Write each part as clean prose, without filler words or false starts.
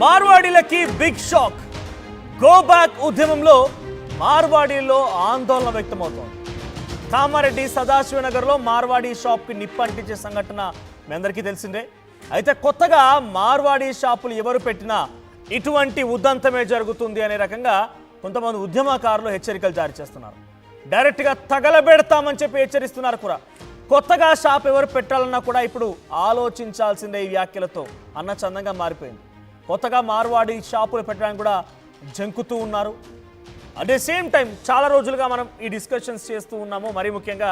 మార్వాడీలకి big shock. Go back ఉద్యమంలో మార్వాడీల్లో ఆందోళన వ్యక్తమవుతోంది. కామారెడ్డి సదాశివనగర్లో మార్వాడీ షాప్కి నిప్పంటించే సంఘటన మీ అందరికీ తెలిసిందే. అయితే కొత్తగా మార్వాడీ షాపులు ఎవరు పెట్టినా ఇటువంటి ఉదంతమే జరుగుతుంది అనే రకంగా కొంతమంది ఉద్యమకారులు హెచ్చరికలు జారీ చేస్తున్నారు. డైరెక్ట్గా తగలబెడతామని చెప్పి హెచ్చరిస్తున్నారు కూడా. కొత్తగా షాప్ ఎవరు పెట్టాలన్నా కూడా ఇప్పుడు ఆలోచించాల్సిందే ఈ వ్యాఖ్యలతో అన్న చందంగా మారిపోయింది. కొత్తగా మార్వాడి షాపులు పెట్టడానికి కూడా జంకుతూ ఉన్నారు. అట్ ద సేమ్ టైం చాలా రోజులుగా మనం ఈ డిస్కషన్స్ చేస్తూ ఉన్నాము. మరీ ముఖ్యంగా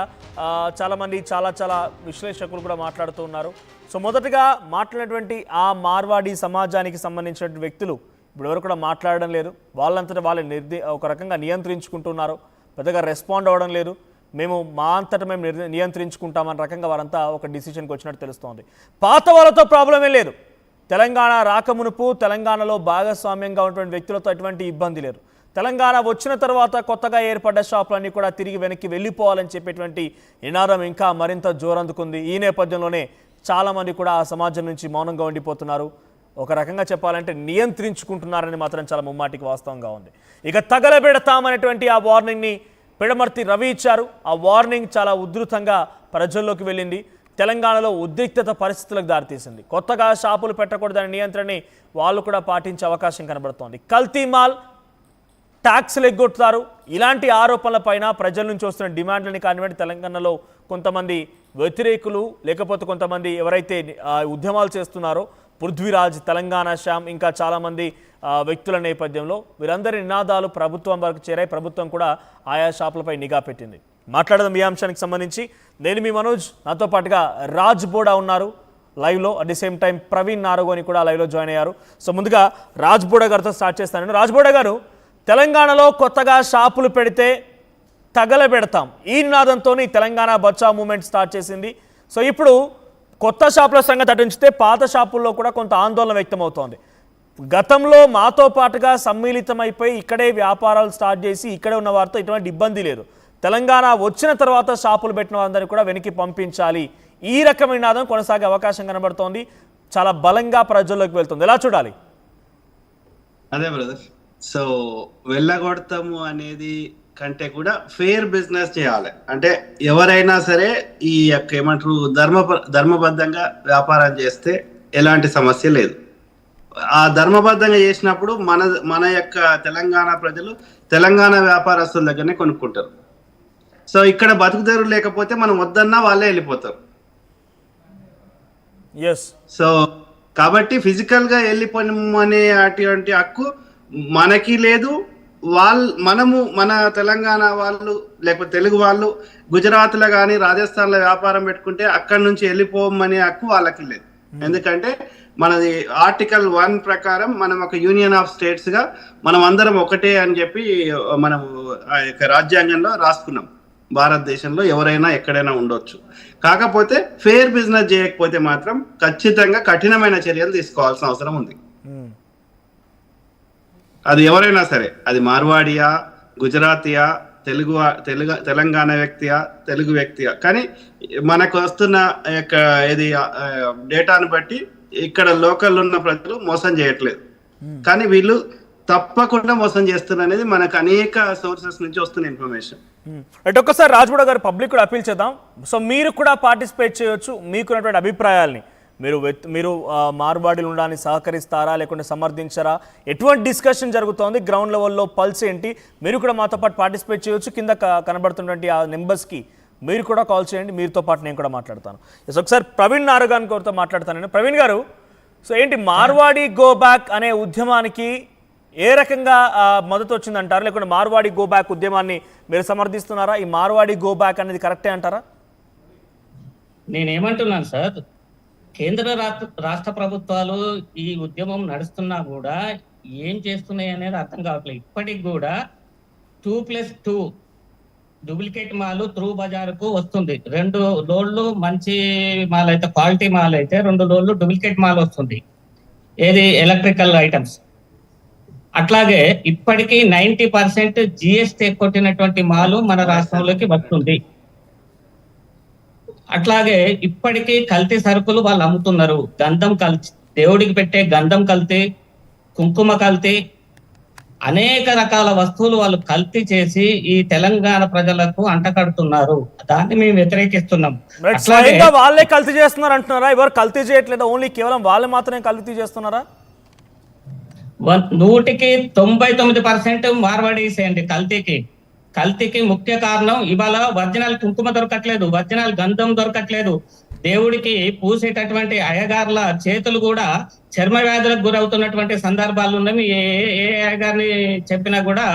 చాలామంది చాలా విశ్లేషకులు కూడా మాట్లాడుతూ ఉన్నారు. సో మొదటగా మాట్లాడినటువంటి ఆ మార్వాడి సమాజానికి సంబంధించిన వ్యక్తులు ఇప్పుడు ఎవరు కూడా మాట్లాడడం లేదు. వాళ్ళంతటా వాళ్ళు ఒక రకంగా నియంత్రించుకుంటున్నారు. పెద్దగా రెస్పాండ్ అవ్వడం లేదు. మేము మా అంతటా మేము నియంత్రించుకుంటామన్న రకంగా వారంతా ఒక డిసిషన్కి వచ్చినట్టు తెలుస్తోంది. పాత వాళ్ళతో ప్రాబ్లమే లేదు. తెలంగాణ రాకమునుపు తెలంగాణలో భాగస్వామ్యంగా ఉన్నటువంటి వ్యక్తులతో ఎటువంటి ఇబ్బంది లేదు. తెలంగాణ వచ్చిన తర్వాత కొత్తగా ఏర్పడ్డ షాపులన్నీ కూడా తిరిగి వెనక్కి వెళ్ళిపోవాలని చెప్పేటువంటి నినాదం ఇంకా మరింత జోరందుకుంది. ఈ నేపథ్యంలోనే చాలామంది కూడా ఆ సమాజం నుంచి మౌనంగా ఉండిపోతున్నారు. ఒక రకంగా చెప్పాలంటే నియంత్రించుకుంటున్నారని మాత్రం చాలా ముమ్మాటికి వాస్తవంగా ఉంది. ఇక తగలబెడతామనేటువంటి ఆ వార్నింగ్ని పిడమర్తి రవి ఇచ్చారు. ఆ వార్నింగ్ చాలా ఉధృతంగా ప్రజల్లోకి వెళ్ళింది. తెలంగాణలో ఉద్రిక్తత పరిస్థితులకు దారితీసింది. కొత్తగా షాపులు పెట్టకూడదనే నియంత్రణని వాళ్ళు కూడా పాటించే అవకాశం కనబడుతోంది. కల్తీ మాల్, ట్యాక్స్లు ఎగ్గొట్టుతారు. ఇలాంటి ఆరోపణలపైన ప్రజల నుంచి వస్తున్న డిమాండ్లని కానివ్వండి, తెలంగాణలో కొంతమంది వ్యతిరేకులు లేకపోతే కొంతమంది ఎవరైతే ఉద్యమాలు చేస్తున్నారో పృథ్వీరాజ్, తెలంగాణ శ్యామ్, ఇంకా చాలామంది వ్యక్తుల నేపథ్యంలో వీరందరి నినాదాలు ప్రభుత్వం వరకు చేరాయి. ప్రభుత్వం కూడా ఆయా షాపులపై నిఘా పెట్టింది. మాట్లాడదాం ఈ అంశానికి సంబంధించి. నేను మీ మనోజ్, నాతో పాటుగా రాజ్ బోడా ఉన్నారు లైవ్లో. At the same time Praveen Naragoni కూడా లైవ్లో జాయిన్ అయ్యారు. సో ముందుగా రాజ్ బోడా గారితో స్టార్ట్ చేస్తాను. రాజ్ బోడా గారు, తెలంగాణలో కొత్తగా షాపులు పెడితే తగలబెడతాం ఈ నినాదంతో తెలంగాణ బచావ్ మూవ్మెంట్ స్టార్ట్ చేసింది. సో ఇప్పుడు కొత్త షాపుల సంగతి అటుంచితే పాత షాపుల్లో కూడా కొంత ఆందోళన వ్యక్తమవుతోంది. గతంలో మాతో పాటుగా సమ్మిళితమైపోయి ఇక్కడే వ్యాపారాలు స్టార్ట్ చేసి ఇక్కడే ఉన్న వారితో ఎటువంటి ఇబ్బంది లేదు. తెలంగాణ వచ్చిన తర్వాత షాపులు పెట్టిన వారందరినీ కూడా వెనక్కి పంపించాలి. ఈ రకమైన నినాదం కొనసాగే అవకాశం కనబడుతోంది. చాలా బలంగా ప్రజల్లోకి వెళ్తుంది. ఎలా చూడాలి? అదే బ్రదర్, సో వెళ్ళగొడతాము అనేది కంటే కూడా ఫెయిర్ బిజినెస్ చేయాలి. అంటే ఎవరైనా సరే ఈ యొక్క ఏమంటారు ధర్మబద్ధంగా వ్యాపారం చేస్తే ఎలాంటి సమస్య లేదు. ఆ ధర్మబద్ధంగా చేసినప్పుడు మన యొక్క తెలంగాణ ప్రజలు తెలంగాణ వ్యాపారస్తుల దగ్గరనే కొనుక్కుంటారు. సో ఇక్కడ బతుకుదేరు లేకపోతే మనం వద్దన్నా వాళ్ళే వెళ్ళిపోతారు. సో కాబట్టి ఫిజికల్ గా వెళ్ళిపోమనే అటువంటి హక్కు మనకి లేదు. మనము మన తెలంగాణ వాళ్ళు లేకపోతే తెలుగు వాళ్ళు గుజరాత్లో కానీ రాజస్థాన్లో వ్యాపారం పెట్టుకుంటే అక్కడి నుంచి వెళ్ళిపోమనే హక్కు వాళ్ళకి లేదు. ఎందుకంటే మనది ఆర్టికల్ 1 ప్రకారం మనం ఒక యూనియన్ ఆఫ్ స్టేట్స్ గా మనం అందరం ఒకటే అని చెప్పి మనం రాజ్యాంగంలో రాసుకున్నాం. భారతదేశంలో ఎవరైనా ఎక్కడైనా ఉండొచ్చు. కాకపోతే ఫెయిర్ బిజినెస్ చేయకపోతే మాత్రం ఖచ్చితంగా కఠినమైన చర్యలు తీసుకోవాల్సిన అవసరం ఉంది. అది ఎవరైనా సరే, అది మార్వాడియా, గుజరాతీయా, తెలంగాణ వ్యక్తియా, తెలుగు వ్యక్తియా. కానీ మనకు వస్తున్న యొక్క ఇది డేటాను బట్టి ఇక్కడ లోకల్ ఉన్న ప్రజలు మోసం చేయట్లేదు, కానీ వీళ్ళు తప్పకుండా మోసం చేస్తున్నారు అనేది మనకు అనేక సోర్సెస్ నుంచి వస్తున్న ఇన్ఫర్మేషన్. అంటే ఒక్కసారి రాజ్బోడా గారు పబ్లిక్ కూడా అపీల్ చేద్దాం. సో మీరు కూడా పార్టిసిపేట్ చేయొచ్చు. మీకున్నటువంటి అభిప్రాయాల్ని మీరు మార్వాడీలు ఉండడానికి సహకరిస్తారా లేకుంటే సమర్థించారా? ఎటువంటి డిస్కషన్ జరుగుతోంది గ్రౌండ్ లెవెల్లో, పల్స్ ఏంటి? మీరు కూడా మాతో పాటు పార్టిసిపేట్ చేయొచ్చు. కింద కనబడుతున్నటువంటి ఆ నెంబర్స్కి మీరు కూడా కాల్ చేయండి. మీరుతో పాటు నేను కూడా మాట్లాడతాను. ఒకసారి ప్రవీణ్ నారగాన్ గారితో మాట్లాడతాను నేను. ప్రవీణ్ గారు, సో ఏంటి మార్వాడీ గో బ్యాక్ అనే ఉద్యమానికి ఏ రకంగా మద్దతు వచ్చిందంటారు? లేకుంటే మార్వాడీ గో బ్యాక్ ఉద్యమాన్ని మీరు సమర్థిస్తున్నారా? ఈ మార్వాడీ గో బ్యాక్ అనేది కరెక్టే అంటారా? నేనేమంటున్నాను సార్, కేంద్ర రాష్ట్ర ప్రభుత్వాలు ఈ ఉద్యమం నడుస్తున్నా కూడా ఏం చేస్తున్నాయి అనేది అర్థం కావట్లేదు. ఇప్పటికి కూడా 2+2 డూప్లికేట్ మాల్ త్రూ బజార్కు వస్తుంది. 2 లోడ్లు మంచి మాల్ అయితే, క్వాలిటీ మాల్ అయితే 2 లోడ్లు డూప్లికేట్ మాల్ వస్తుంది. ఏది ఎలక్ట్రికల్ ఐటమ్స్. అట్లాగే ఇప్పటికీ 90% జిఎస్టీ కొట్టినటువంటి మాలు మన రాష్ట్రంలోకి వస్తుంది. అట్లాగే ఇప్పటికీ కల్తీ సరుకులు వాళ్ళు అమ్ముతున్నారు. గంధం కల్తీ, దేవుడికి పెట్టే గంధం కల్తీ, కుంకుమ కల్తీ, అనేక రకాల వస్తువులు వాళ్ళు కల్తీ చేసి ఈ తెలంగాణ ప్రజలకు అంటకడుతున్నారు. దాన్ని మేము వ్యతిరేకిస్తున్నాం. రైట్, అట్లాగే స్వయంగా వాళ్ళే కల్తీ చేస్తున్నారు అంటున్నారా? ఎవరు కల్తీ చేయట్లేదా? ఓన్లీ కేవలం వాళ్ళే మాత్రమే కల్తీ చేస్తున్నారా? 100% మార్వాడీసే అండి కల్తీకి ముఖ్య కారణం. ఇవాళ ఒరిజినల్ కుంకుమ దొరకట్లేదు, ఒరిజినల్ గంధం దొరకట్లేదు. దేవుడికి పూసేటటువంటి అయ్యగారుల చేతులు కూడా చర్మ వ్యాధులకు గురవుతున్నటువంటి సందర్భాలు ఉన్నాయి. ఏ అయ్యగారిని చెప్పినా కూడా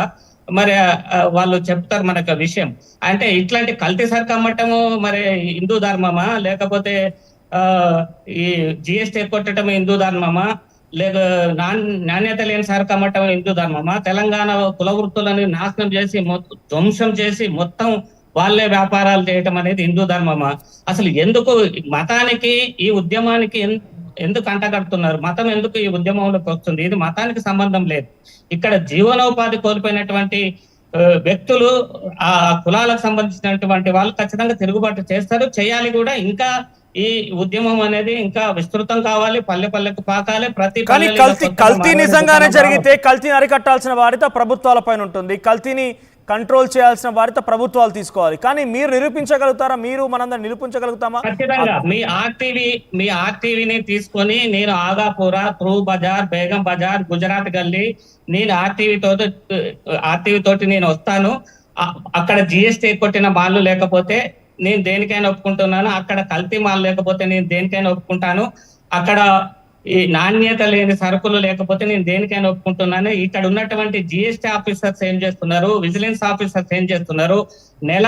మరి వాళ్ళు చెప్తారు మనకు విషయం. అంటే ఇట్లాంటి కల్తీ సరుకు అమ్మటము మరి హిందూ ధర్మమా, లేకపోతే ఈ జిఎస్టీ కొట్టడం హిందూ ధర్మమా, లేక నాణ్యత లేని సరుకు అమ్మటం హిందూ ధర్మమా? తెలంగాణ కుల వృత్తులను నాశనం చేసి ధ్వంసం చేసి మొత్తం వాళ్ళే వ్యాపారాలు చేయటం అనేది హిందూ ధర్మమా? అసలు ఎందుకు మతానికి ఈ ఉద్యమానికి ఎందుకు అంటగడుతున్నారు? మతం ఎందుకు ఈ ఉద్యమంలోకి వస్తుంది? ఇది మతానికి సంబంధం లేదు. ఇక్కడ జీవనోపాధి కోల్పోయినటువంటి వ్యక్తులు, ఆ కులాలకు సంబంధించినటువంటి వాళ్ళు ఖచ్చితంగా తిరుగుబాటు చేస్తారు, చేయాలి కూడా. ఇంకా ఈ ఉద్యమం అనేది ఇంకా విస్తృతం కావాలి, పల్లె పల్లెకు పాకాలి. కానీ కల్తీ నిజంగానే జరిగితే కల్తీని అరికట్టాల్సిన బాధ్యత ప్రభుత్వాల పైన ఉంటుంది. కల్తీని కంట్రోల్ చేయాల్సిన బాధ్యత ప్రభుత్వాలు తీసుకోవాలి. కానీ మీరు నిరూపించగలుగుతారా? మీరు మనందరం నిరూపించగలుగుతామా? ఖచ్చితంగా మీ ఆర్టీవీని తీసుకొని నేను ఆగాపురా, త్రూ బజార్, బేగం బజార్, గుజరాత్ గల్లీ, నేను ఆర్టీవీ తోటి నేను వస్తాను. అక్కడ జిఎస్టీ కొట్టిన మాల్లు లేకపోతే నేను దేనికైనా ఒప్పుకుంటున్నాను. అక్కడ కల్తీ మాల్ లేకపోతే నేను దేనికైనా ఒప్పుకుంటాను. అక్కడ ఈ నాణ్యత లేని సరుకులు లేకపోతే నేను దేనికైనా ఒప్పుకుంటున్నాను. ఇక్కడ ఉన్నటువంటి జిఎస్టీ ఆఫీసర్స్ ఏం చేస్తున్నారు, విజిలెన్స్ ఆఫీసర్స్ ఏం చేస్తున్నారు, నెల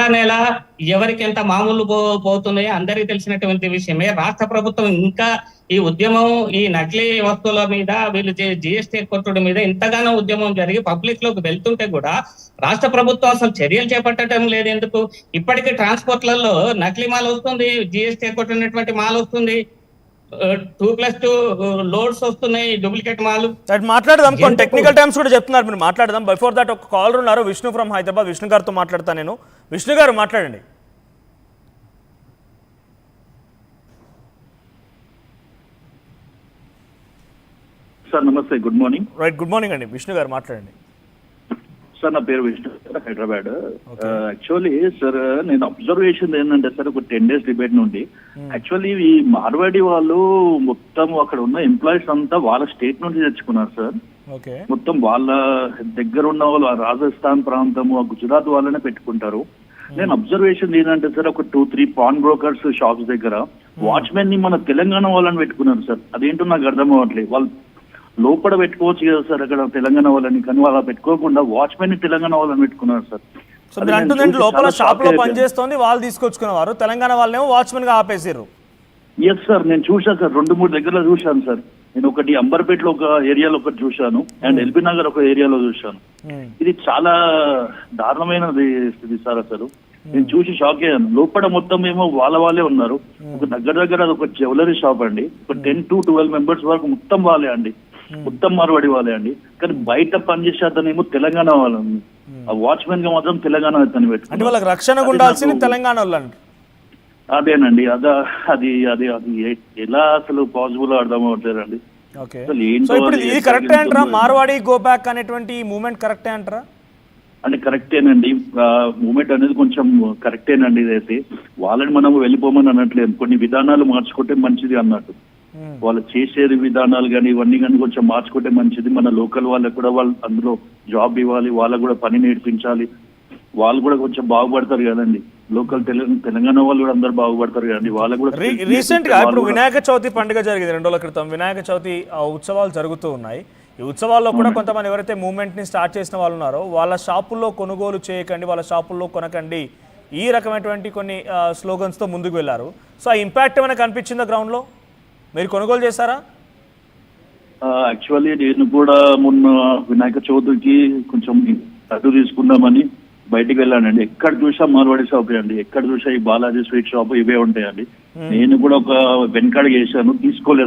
ఎవరికి ఎంత మామూలు పోతున్నాయో అందరికీ తెలిసినటువంటి విషయమే. రాష్ట్ర ప్రభుత్వం ఇంకా ఈ ఉద్యమం, ఈ నకిలీ వస్తువుల మీద, వీళ్ళు జిఎస్టీ కొట్టుడు మీద ఇంతగానో ఉద్యమం జరిగి పబ్లిక్ లోకి వెళ్తుంటే కూడా రాష్ట్ర ప్రభుత్వం అసలు చర్యలు చేపట్టడం లేదు. ఎందుకు? ఇప్పటికీ ట్రాన్స్పోర్ట్లలో నకిలీ మాల్ వస్తుంది, జిఎస్టీ కొట్టినటువంటి మాల్ వస్తుంది, 2+2 లోడ్స్ వస్తున్నాయి, డూప్లికేట్ మాల్. మాట్లాడదాం, కొన్ని టెక్నికల్ టైమ్స్ కూడా చెప్తున్నారు, మీరు మాట్లాడదాం. బిఫోర్ దట్ ఒక కాలర్ ఉన్నారు, విష్ణు ఫ్రమ్ హైదరాబాద్. విష్ణు గారితో మాట్లాడతాను నేను. విష్ణు గారు మాట్లాడండి. సార్ నమస్తే, good morning. Right, good morning అండి. విష్ణు గారు మాట్లాడండి. సార్ నా పేరు విష్ణు, హైదరాబాద్. యాక్చువల్లీ సార్ నేను అబ్జర్వేషన్ ఏంటంటే సార్, ఒక 10 days డిబేట్ నుండి యాక్చువల్లీ ఈ మార్వాడి వాళ్ళు మొత్తం అక్కడ ఉన్న ఎంప్లాయీస్ అంతా వాళ్ళ స్టేట్ నుంచి తెచ్చుకున్నారు సార్. మొత్తం వాళ్ళ దగ్గర ఉన్న వాళ్ళు ఆ రాజస్థాన్ ప్రాంతము, ఆ గుజరాత్ వాళ్ళనే పెట్టుకుంటారు. నేను అబ్జర్వేషన్ ఏంటంటే సార్, ఒక 2-3 పాన్ బ్రోకర్స్ షాప్స్ దగ్గర వాచ్మెన్ ని మన తెలంగాణ వాళ్ళని పెట్టుకున్నారు సార్. అదేంటో నాకు అర్థం అవ్వట్లేదు. వాళ్ళు లోపల పెట్టుకోవచ్చు కదా సార్ అక్కడ తెలంగాణ వాళ్ళని, కానీ వాళ్ళ పెట్టుకోకుండా వాచ్మెన్ తెలంగాణ వాళ్ళని పెట్టుకున్నారు సార్. సో మీరు అంటుందంటే లోపల షాప్ లో పనిచేస్తుంది, వాళ్ళు తీసుకొచ్చుకునేవారు, తెలంగాణ వాళ్ళేమో వాచ్మెన్ గా ఆపేసారు. ఎస్ సార్, నేను చూశాను సార్, 2-3 దగ్గరలో చూశాను సార్. నేను ఒకటి అంబర్పేటలో ఒక ఏరియాలో ఒకటి చూశాను, అండ్ ఎల్బీ నగర్ ఒక ఏరియాలో చూశాను. ఇది చాలా దారుణమైనది సార్. అసలు నేను చూసి షాక్ అయ్యాను. లోపల మొత్తం ఏమో వాళ్ళే ఉన్నారు. ఒక దగ్గర అది ఒక జ్యువెలరీ షాప్ అండి. ఒక 10 to 12 members వరకు మొత్తం వాళ్ళే అండి, మొత్తం మార్వాడి వాళ్ళే అండి. కానీ బయట పనిచేసే అతనేమో తెలంగాణ వాళ్ళు, ఆ వాచ్మెన్ గా మాత్రం తెలంగాణ అతను పెట్టుకుంటే వాళ్ళకి రక్షణ ఉండాల్సింది తెలంగాణ వాళ్ళండి. అదేనండి, అది ఎలా అసలు పాసిబుల్ అర్థం అవ్వట్లేదండి. సో ఇప్పుడు ఇది కరెక్టే అంటారా? మార్వాడి గో బ్యాక్ అనేటువంటి మూమెంట్ కరెక్టే అంటారా? అంటే కరెక్టేనండి, మూమెంట్ అనేది కొంచెం కరెక్టేనండి. ఇదైతే వాళ్ళని మనం వెళ్ళిపోమని అనట్లేదు, కొన్ని విధానాలు మార్చుకుంటే మంచిది అన్నట్టు. వాళ్ళు చేసేది విధానాలు కానీ ఇవన్నీ కానీ కొంచెం మార్చుకుంటే మంచిది. మన లోకల్ వాళ్ళకి కూడా వాళ్ళు అందులో జాబ్ ఇవ్వాలి, వాళ్ళకు కూడా పని నేర్పించాలి, వాళ్ళు కూడా కొంచెం బాగుపడతారు కదండి. లోకల్ తెలంగాణ వాళ్ళు కూడా అందరు బాగుపడతారు కదండి. వాళ్ళకు కూడా రీసెంట్ గా ఇప్పుడు వినాయక చవితి పండుగ జరిగింది 2 రోజుల క్రితం. వినాయక చవితి ఉత్సవాలు జరుగుతూ ఉన్నాయి. ఈ ఉత్సవాల్లో కూడా కొంతమంది ఎవరైతే మూవ్మెంట్ ని స్టార్ట్ చేసిన వాళ్ళు ఉన్నారో వాళ్ళ షాపుల్లో కొనుగోలు చేయకండి, వాళ్ళ షాపుల్లో కొనకండి, ఈ రకమైనటువంటి కొన్ని స్లోగన్స్ తో ముందుకు వెళ్ళారు. సో ఆ ఇంపాక్ట్ ఏమైనా కనిపించిందా గ్రౌండ్ లో? మీరు కొనుగోలు చేశారా? యాక్చువల్లీ నేను కూడా మొన్న వినాయక చవితికి కొంచెం అడ్డు తీసుకుందామని బయటికి వెళ్ళానండి. ఎక్కడ చూసా మార్వాడి షాప్ అండి, ఎక్కడ చూసా ఈ బాలాజీ స్వీట్ షాప్ ఇవే ఉంటాయండి. నేను కూడా ఒక వెనకాడ చేశాను, తీసుకోలేదు.